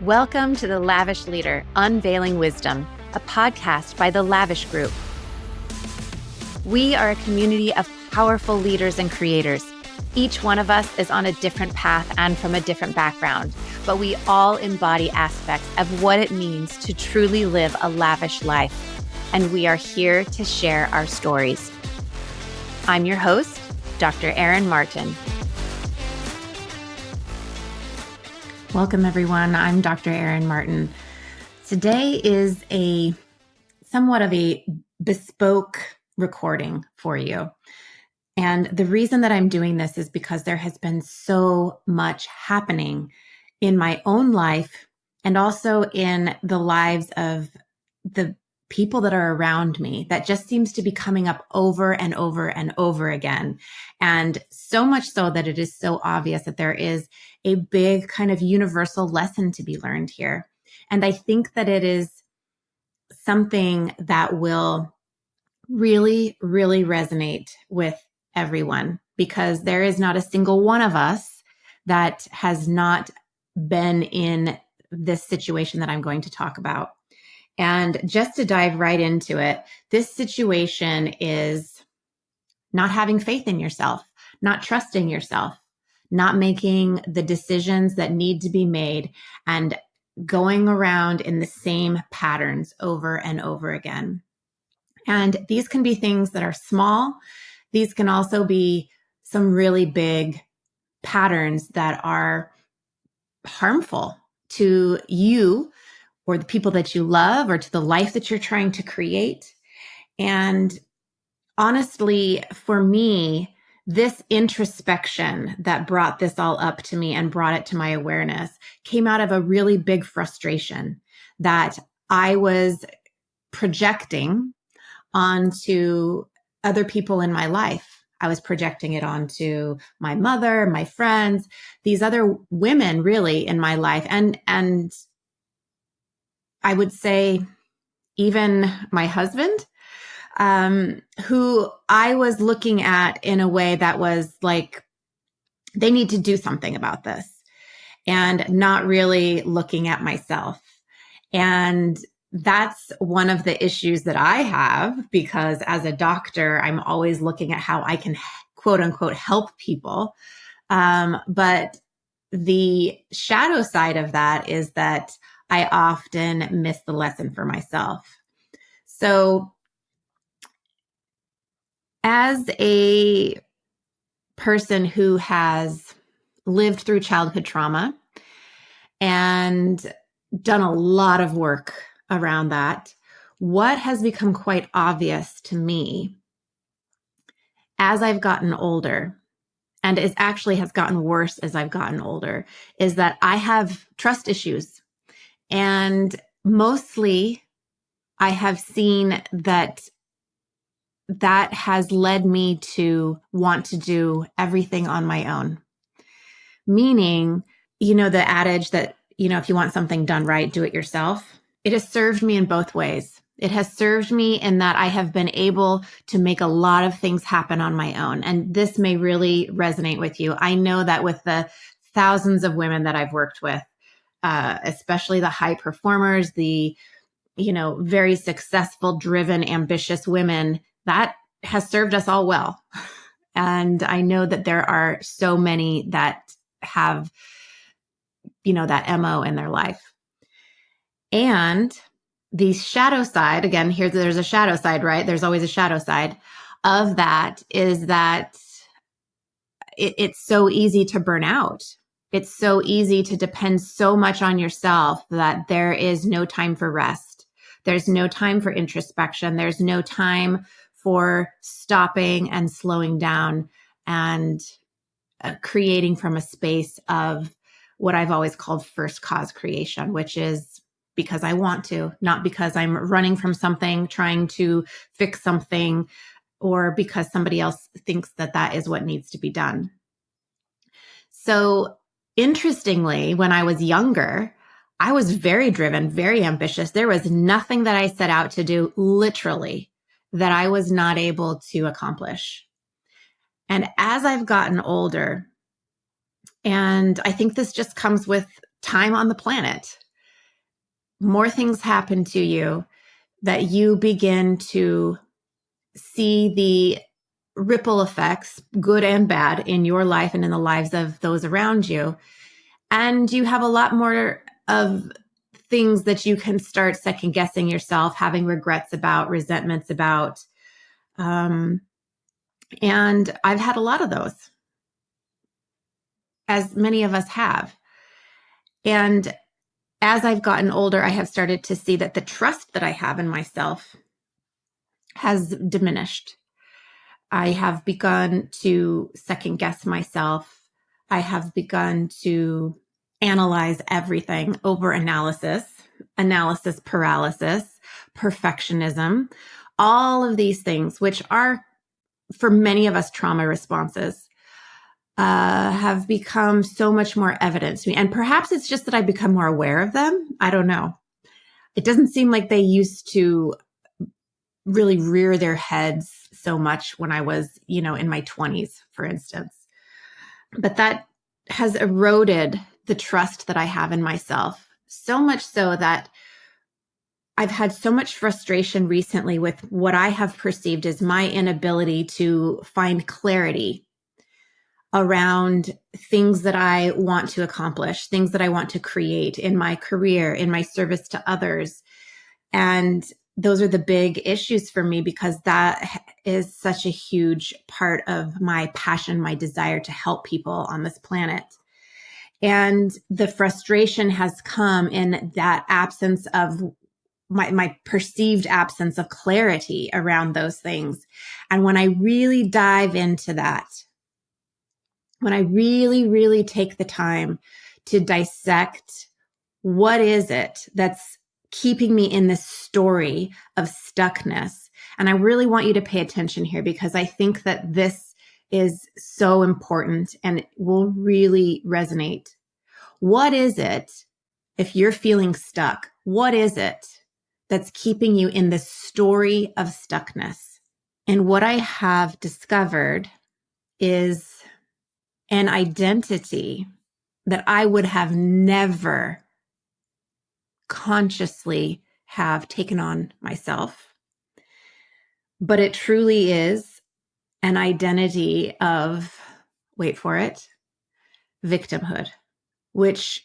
Welcome to The Lavish Leader, Unveiling Wisdom, a podcast by The Lavish Group. We are a community of powerful leaders and creators. Each one of us is on a different path and from a different background, but we all embody aspects of what it means to truly live a lavish life. And we are here to share our stories. I'm your host, Dr. Erin Martin. Welcome, everyone. I'm Dr. Erin Martin. Today is somewhat of a bespoke recording for you. And the reason that I'm doing this is because there has been so much happening in my own life and also in the lives of the people that are around me that just seems to be coming up over and over and over again. And so much so that it is so obvious that there is a big kind of universal lesson to be learned here. And I think that it is something that will really, really resonate with everyone, because there is not a single one of us that has not been in this situation that I'm going to talk about. And just to dive right into it, this situation is not having faith in yourself, not trusting yourself, not making the decisions that need to be made, and going around in the same patterns over and over again. And these can be things that are small. These can also be some really big patterns that are harmful to you or the people that you love or to the life that you're trying to create. And honestly, for me, this introspection that brought this all up to me and brought it to my awareness came out of a really big frustration that I was projecting onto other people in my life. I was projecting it onto my mother, my friends, these other women really in my life. And I would say even my husband, who I was looking at in a way that was like, they need to do something about this, and not really looking at myself. And that's one of the issues that I have, because as a doctor, I'm always looking at how I can quote unquote help people. But the shadow side of that is that I often miss the lesson for myself. So as a person who has lived through childhood trauma and done a lot of work around that, what has become quite obvious to me as I've gotten older, and it actually has gotten worse as I've gotten older, is that I have trust issues. And mostly I have seen that has led me to want to do everything on my own. Meaning, the adage that, if you want something done right, do it yourself. It has served me in both ways. It has served me in that I have been able to make a lot of things happen on my own. And this may really resonate with you. I know that with the thousands of women that I've worked with, especially the high performers, the, very successful, driven, ambitious women, that has served us all well. And I know that there are so many that have, that MO in their life. And the shadow side, again, there's a shadow side, right? There's always a shadow side of that, is that it's so easy to burn out. It's so easy to depend so much on yourself that there is no time for rest. There's no time for introspection. There's no time for stopping and slowing down and creating from a space of what I've always called first cause creation, which is because I want to, not because I'm running from something, trying to fix something, or because somebody else thinks that is what needs to be done. So interestingly, when I was younger, I was very driven, very ambitious. There was nothing that I set out to do, literally, that I was not able to accomplish. And as I've gotten older, and I think this just comes with time on the planet, more things happen to you, that you begin to see the ripple effects, good and bad, in your life and in the lives of those around you. And you have a lot more of things that you can start second guessing yourself, having regrets about, resentments about. And I've had a lot of those, as many of us have. And as I've gotten older, I have started to see that the trust that I have in myself has diminished. I have begun to second guess myself. I have begun to analyze everything, over analysis paralysis, perfectionism, all of these things, which are for many of us trauma responses, have become so much more evident to me. And perhaps it's just that I've become more aware of them. I don't know. It doesn't seem like they used to really rear their heads so much when I was, in my 20s, for instance. But that has eroded the trust that I have in myself, so much so that I've had so much frustration recently with what I have perceived as my inability to find clarity around things that I want to accomplish, things that I want to create in my career, in my service to others. And those are the big issues for me, because that is such a huge part of my passion, my desire to help people on this planet. And the frustration has come in that absence of my perceived absence of clarity around those things. And when I really dive into that, when I really, really take the time to dissect what is it that's keeping me in this story of stuckness. And I really want you to pay attention here, because I think that this is so important and it will really resonate. What is it, if you're feeling stuck, what is it that's keeping you in this story of stuckness? And what I have discovered is an identity that I would have never consciously have taken on myself. But it truly is an identity of, wait for it, victimhood, which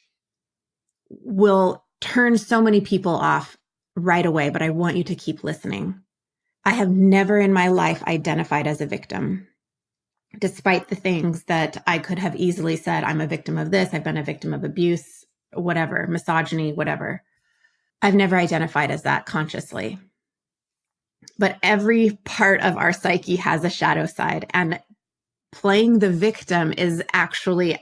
will turn so many people off right away. But I want you to keep listening. I have never in my life identified as a victim, despite the things that I could have easily said. I'm a victim of this. I've been a victim of abuse, whatever, misogyny, whatever. I've never identified as that consciously. But every part of our psyche has a shadow side, and playing the victim is actually,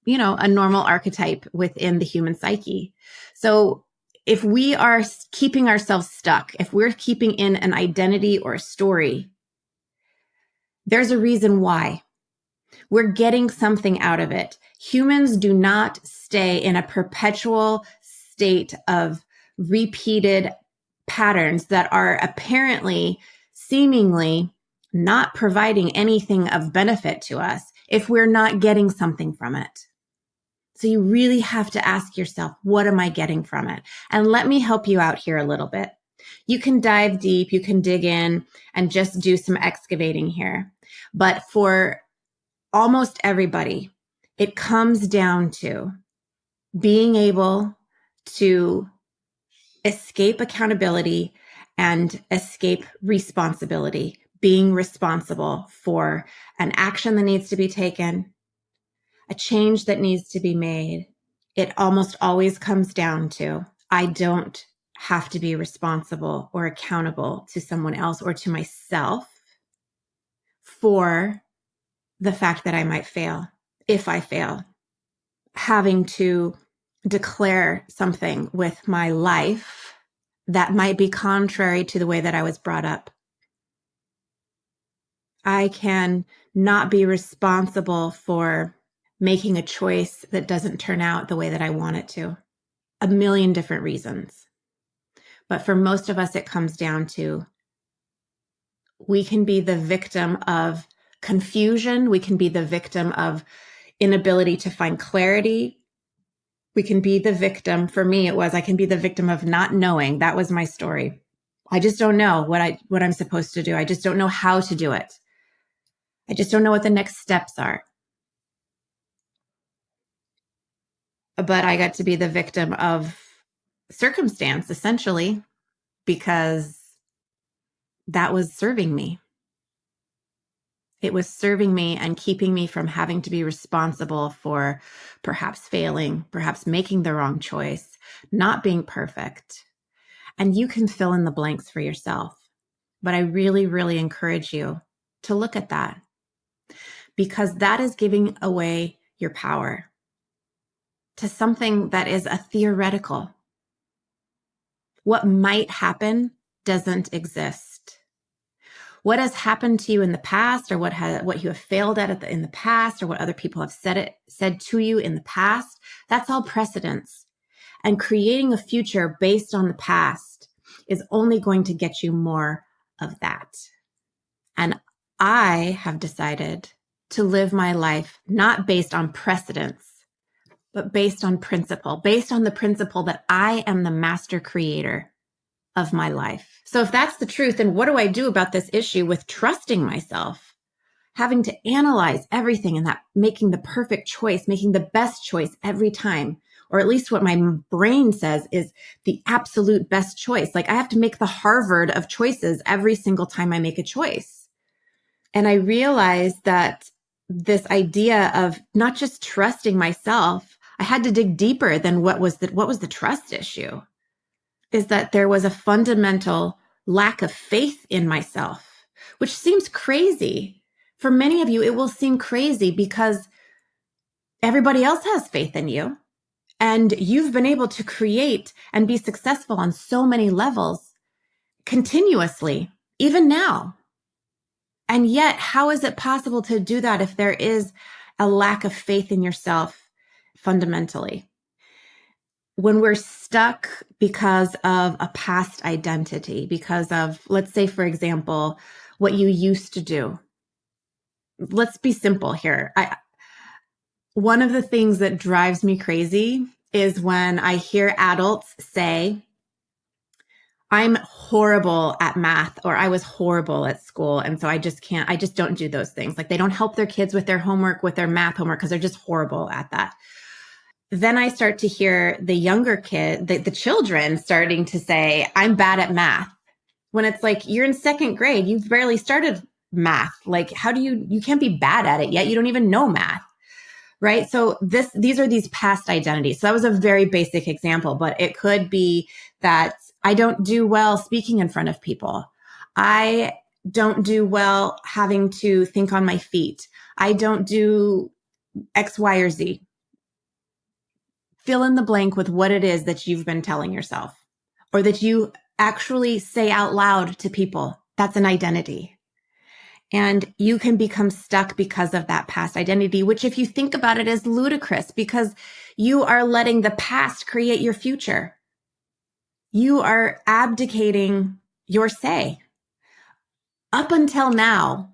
a normal archetype within the human psyche. So if we are keeping ourselves stuck, if we're keeping in an identity or a story, there's a reason why. We're getting something out of it. Humans do not stay in a perpetual state of repeated patterns that are apparently, seemingly not providing anything of benefit to us if we're not getting something from it. So you really have to ask yourself, what am I getting from it? And let me help you out here a little bit. You can dive deep, you can dig in and just do some excavating here. But for almost everybody, it comes down to being able to escape accountability and escape responsibility, being responsible for an action that needs to be taken, a change that needs to be made. It almost always comes down to, I don't have to be responsible or accountable to someone else or to myself for the fact that I might fail. If I fail, having to declare something with my life that might be contrary to the way that I was brought up. I can not be responsible for making a choice that doesn't turn out the way that I want it to. A million different reasons. But for most of us, it comes down to, we can be the victim of confusion. We can be the victim of inability to find clarity. We can be the victim. For me, it was, I can be the victim of not knowing. That was my story. I just don't know what I'm supposed to do. I just don't know how to do it. I just don't know what the next steps are. But I got to be the victim of circumstance, essentially, because that was serving me. It was serving me and keeping me from having to be responsible for perhaps failing, perhaps making the wrong choice, not being perfect. And you can fill in the blanks for yourself. But I really, really encourage you to look at that, because that is giving away your power to something that is a theoretical. What might happen doesn't exist. What has happened to you in the past, or what you have failed at in the past, or what other people have said to you in the past, that's all precedents. And creating a future based on the past is only going to get you more of that. And I have decided to live my life not based on precedents, but based on principle, based on the principle that I am the master creator of my life. So if that's the truth, then what do I do about this issue with trusting myself, having to analyze everything and that making the perfect choice, making the best choice every time, or at least what my brain says is the absolute best choice. Like I have to make the Harvard of choices every single time I make a choice. And I realized that this idea of not just trusting myself, I had to dig deeper than what was the trust issue. Is that there was a fundamental lack of faith in myself, which seems crazy. For many of you, it will seem crazy because everybody else has faith in you. And you've been able to create and be successful on so many levels continuously, even now. And yet, how is it possible to do that if there is a lack of faith in yourself fundamentally? When we're stuck because of a past identity, because of, let's say, for example, what you used to do. Let's be simple here. One of the things that drives me crazy is when I hear adults say, I'm horrible at math, or I was horrible at school. And so I just don't do those things. Like they don't help their kids with their homework, with their math homework, because they're just horrible at that. Then I start to hear the younger kid, the children starting to say, I'm bad at math. When it's like, you're in second grade, you've barely started math. Like, how do you can't be bad at it yet. You don't even know math, right? So these are these past identities. So that was a very basic example, but it could be that I don't do well speaking in front of people. I don't do well having to think on my feet. I don't do X, Y, or Z. Fill in the blank with what it is that you've been telling yourself, or that you actually say out loud to people. That's an identity. And you can become stuck because of that past identity, which if you think about it is ludicrous, because you are letting the past create your future. You are abdicating your say. Up until now,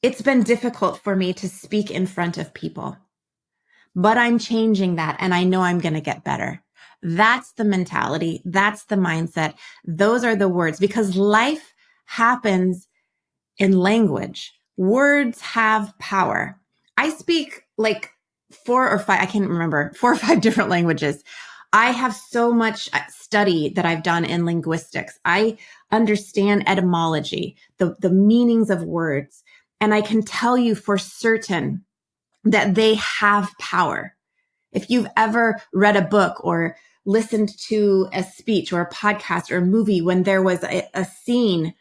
it's been difficult for me to speak in front of people. But I'm changing that, and I know I'm going to get better. That's the mentality. That's the mindset. Those are the words, because life happens in language. Words have power. I speak like 4 or 5, I can't remember, 4 or 5 different languages. I have so much study that I've done in linguistics. I understand etymology, the meanings of words, and I can tell you for certain that they have power. If you've ever read a book or listened to a speech or a podcast or a movie when there was a scene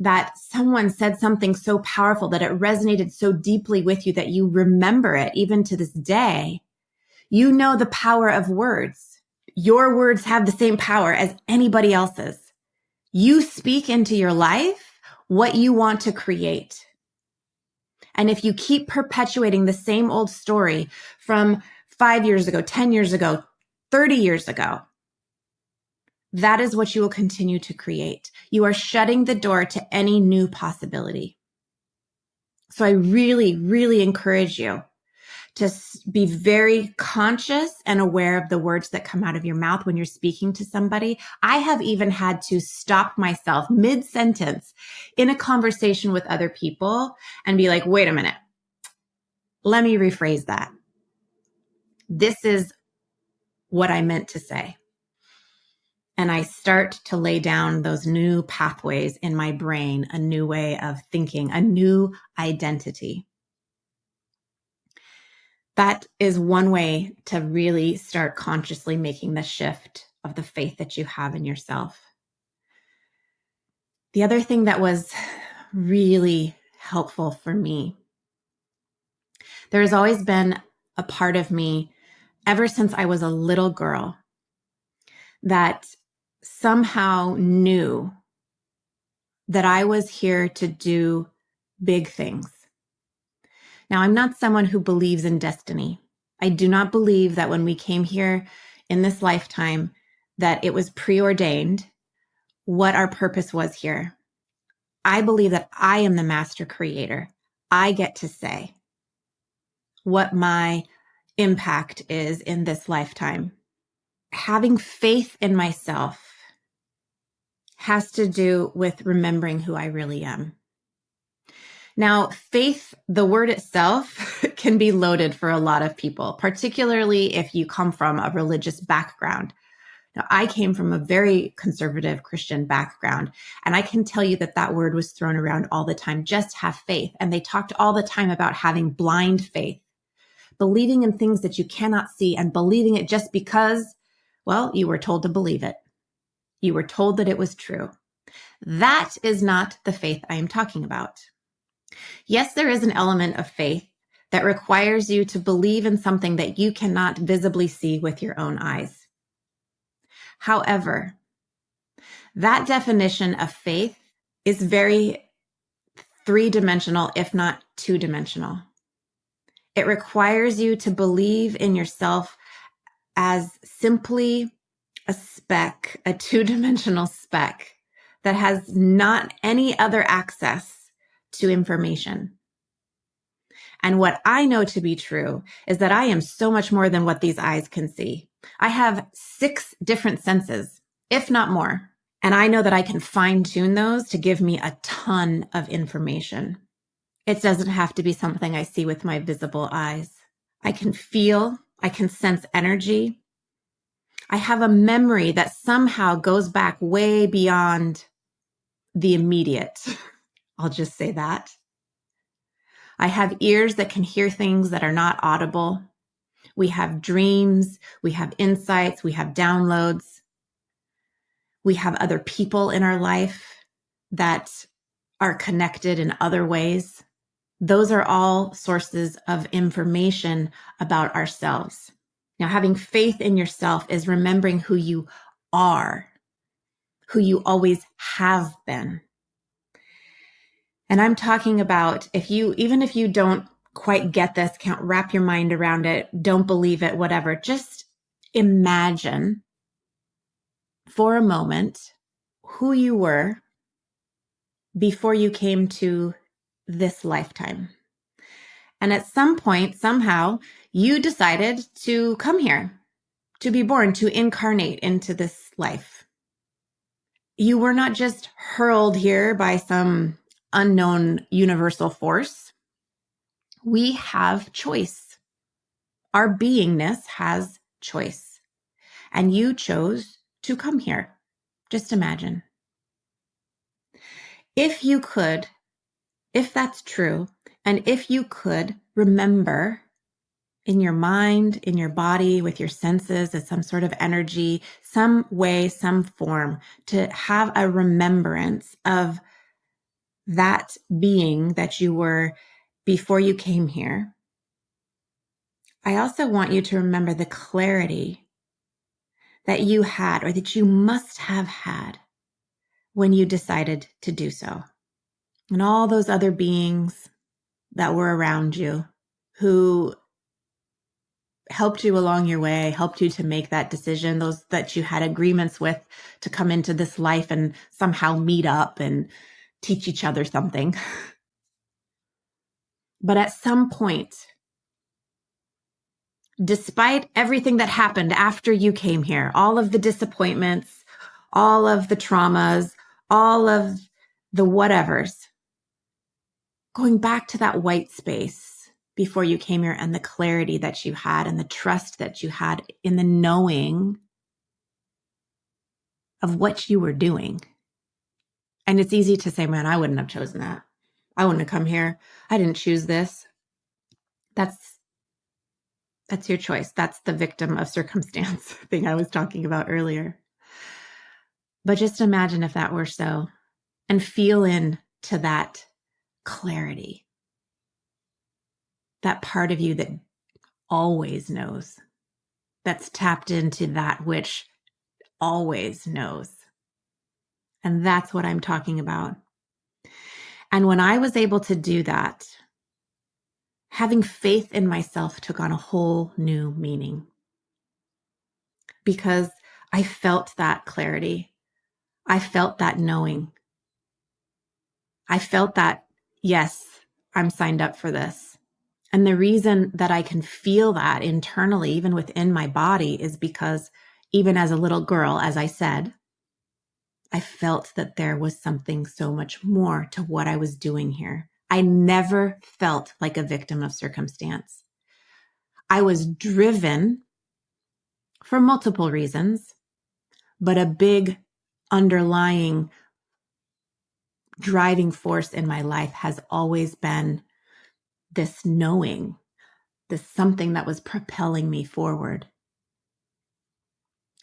that someone said something so powerful that it resonated so deeply with you that you remember it even to this day, you know the power of words. Your words have the same power as anybody else's. You speak into your life what you want to create. And if you keep perpetuating the same old story from 5 years ago, 10 years ago, 30 years ago, that is what you will continue to create. You are shutting the door to any new possibility. So I really, really encourage you to be very conscious and aware of the words that come out of your mouth when you're speaking to somebody. I have even had to stop myself mid-sentence in a conversation with other people and be like, wait a minute, let me rephrase that. This is what I meant to say. And I start to lay down those new pathways in my brain, a new way of thinking, a new identity. That is one way to really start consciously making the shift of the faith that you have in yourself. The other thing that was really helpful for me, there has always been a part of me ever since I was a little girl that somehow knew that I was here to do big things. Now, I'm not someone who believes in destiny. I do not believe that when we came here in this lifetime, that it was preordained what our purpose was here. I believe that I am the master creator. I get to say what my impact is in this lifetime. Having faith in myself has to do with remembering who I really am. Now, faith, the word itself, can be loaded for a lot of people, particularly if you come from a religious background. Now, I came from a very conservative Christian background, and I can tell you that that word was thrown around all the time. Just have faith. And they talked all the time about having blind faith, believing in things that you cannot see and believing it just because, well, you were told to believe it. You were told that it was true. That is not the faith I am talking about. Yes, there is an element of faith that requires you to believe in something that you cannot visibly see with your own eyes. However, that definition of faith is very three-dimensional, if not two-dimensional. It requires you to believe in yourself as simply a speck, a two-dimensional speck that has not any other access to information. And what I know to be true is that I am so much more than what these eyes can see. I have 6 different senses, if not more. And I know that I can fine-tune those to give me a ton of information. It doesn't have to be something I see with my visible eyes. I can feel, I can sense energy. I have a memory that somehow goes back way beyond the immediate. I'll just say that. I have ears that can hear things that are not audible. We have dreams, we have insights, we have downloads. We have other people in our life that are connected in other ways. Those are all sources of information about ourselves. Now, having faith in yourself is remembering who you are, who you always have been. And I'm talking about even if you don't quite get this, can't wrap your mind around it, don't believe it, whatever, just imagine for a moment who you were before you came to this lifetime. And at some point, somehow, you decided to come here, to be born, to incarnate into this life. You were not just hurled here by some unknown universal force. We have choice. Our beingness has choice. And you chose to come here. Just imagine. If you could, if that's true, and if you could remember in your mind, in your body, with your senses, as some sort of energy, some way, some form, to have a remembrance of that being that you were before you came here. I also want you to remember the clarity that you had, or that you must have had, when you decided to do so. And all those other beings that were around you who helped you along your way, helped you to make that decision, those that you had agreements with to come into this life and somehow meet up and teach each other something. But at some point, despite everything that happened after you came here, all of the disappointments, all of the traumas, all of the whatevers, going back to that white space before you came here and the clarity that you had and the trust that you had in the knowing of what you were doing. And it's easy to say, man, I wouldn't have chosen that. I wouldn't have come here. I didn't choose this. That's your choice. That's the victim of circumstance thing I was talking about earlier. But just imagine if that were so, and feel into that clarity, that part of you that always knows, that's tapped into that which always knows. And that's what I'm talking about. And when I was able to do that, having faith in myself took on a whole new meaning, because I felt that clarity. I felt that knowing. I felt that, yes, I'm signed up for this. And the reason that I can feel that internally, even within my body, is because even as a little girl, as I said, I felt that there was something so much more to what I was doing here. I never felt like a victim of circumstance. I was driven for multiple reasons, but a big underlying driving force in my life has always been this knowing, this something that was propelling me forward.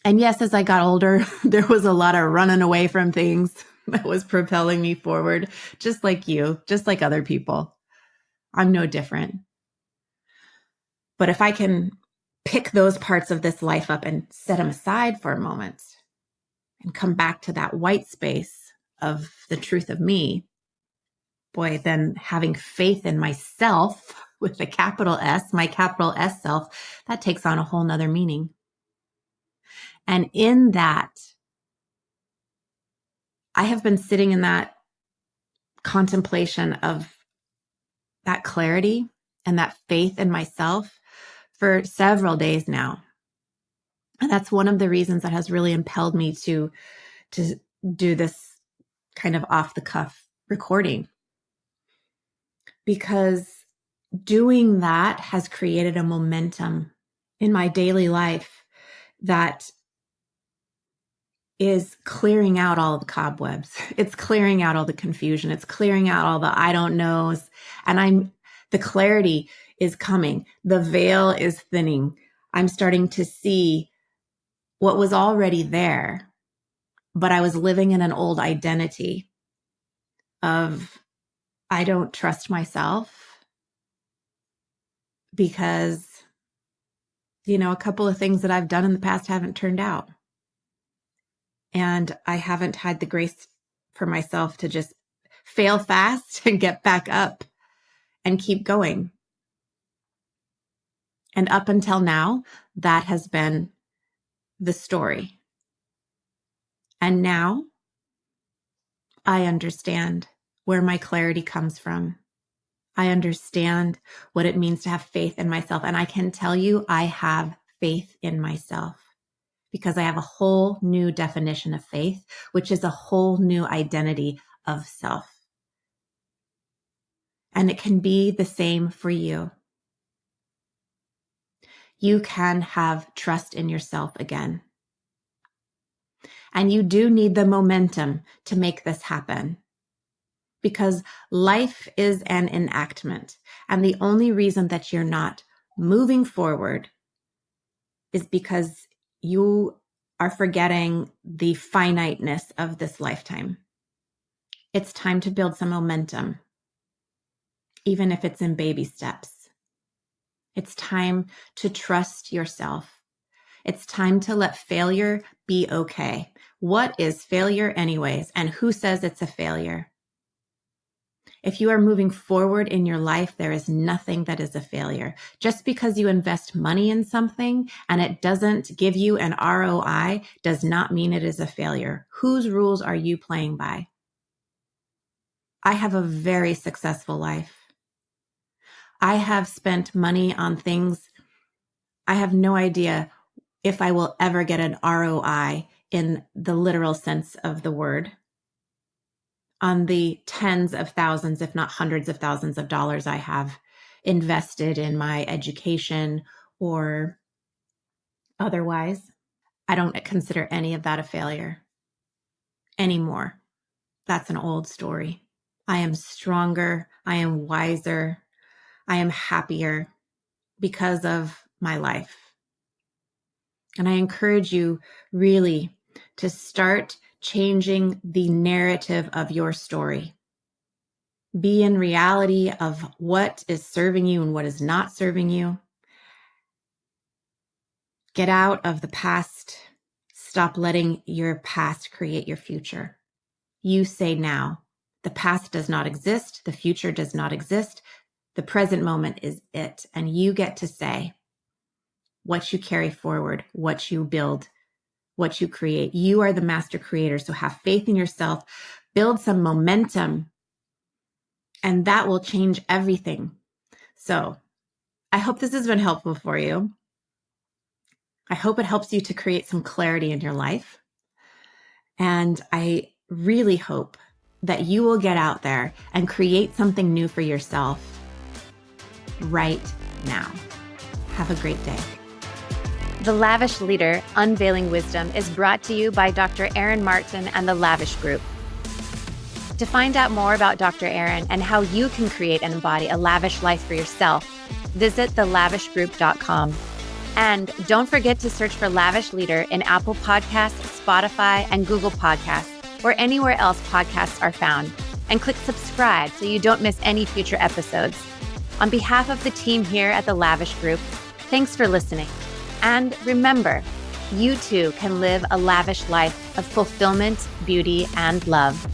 And yes, as I got older, there was a lot of running away from things that was propelling me forward, just like you, just like other people. I'm no different. But if I can pick those parts of this life up and set them aside for a moment and come back to that white space of the truth of me, boy, then having faith in myself with the capital S, my capital S self, that takes on a whole nother meaning. And in that, I have been sitting in that contemplation of that clarity and that faith in myself for several days now. And that's one of the reasons that has really impelled me to do this kind of off the cuff recording, because doing that has created a momentum in my daily life that is clearing out all the cobwebs. It's clearing out all the confusion. It's clearing out all the I don't knows. And the clarity is coming. The veil is thinning. I'm starting to see what was already there, but I was living in an old identity of I don't trust myself because, a couple of things that I've done in the past haven't turned out. And I haven't had the grace for myself to just fail fast and get back up and keep going. And up until now, that has been the story. And now I understand where my clarity comes from. I understand what it means to have faith in myself. And I can tell you, I have faith in myself because I have a whole new definition of faith, which is a whole new identity of self. And it can be the same for you. You can have trust in yourself again. And you do need the momentum to make this happen, because life is an enactment. And the only reason that you're not moving forward is because you are forgetting the finiteness of this lifetime. It's time to build some momentum, even if it's in baby steps. It's time to trust yourself. It's time to let failure be okay. What is failure anyways? And who says it's a failure? If you are moving forward in your life, there is nothing that is a failure. Just because you invest money in something and it doesn't give you an ROI does not mean it is a failure. Whose rules are you playing by? I have a very successful life. I have spent money on things I have no idea if I will ever get an ROI in the literal sense of the word on the tens of thousands, if not hundreds of thousands of dollars I have invested in my education or otherwise. I don't consider any of that a failure anymore. That's an old story. I am stronger. I am wiser. I am happier because of my life. And I encourage you really to start changing the narrative of your story. Be in reality of what is serving you and what is not serving you. Get out of the past. Stop letting your past create your future. You say now. The past does not exist. The future does not exist. The present moment is it. And you get to say what you carry forward, what you build, what you create. You are the master creator. So have faith in yourself, build some momentum, and that will change everything. So I hope this has been helpful for you. I hope it helps you to create some clarity in your life. And I really hope that you will get out there and create something new for yourself right now. Have a great day. The Lavish Leader, Unveiling Wisdom is brought to you by Dr. Aaron Martin and the Lavish Group. To find out more about Dr. Aaron and how you can create and embody a lavish life for yourself, visit thelavishgroup.com. And don't forget to search for Lavish Leader in Apple Podcasts, Spotify, and Google Podcasts, or anywhere else podcasts are found. And click subscribe so you don't miss any future episodes. On behalf of the team here at the Lavish Group, thanks for listening. And remember, you too can live a lavish life of fulfillment, beauty, and love.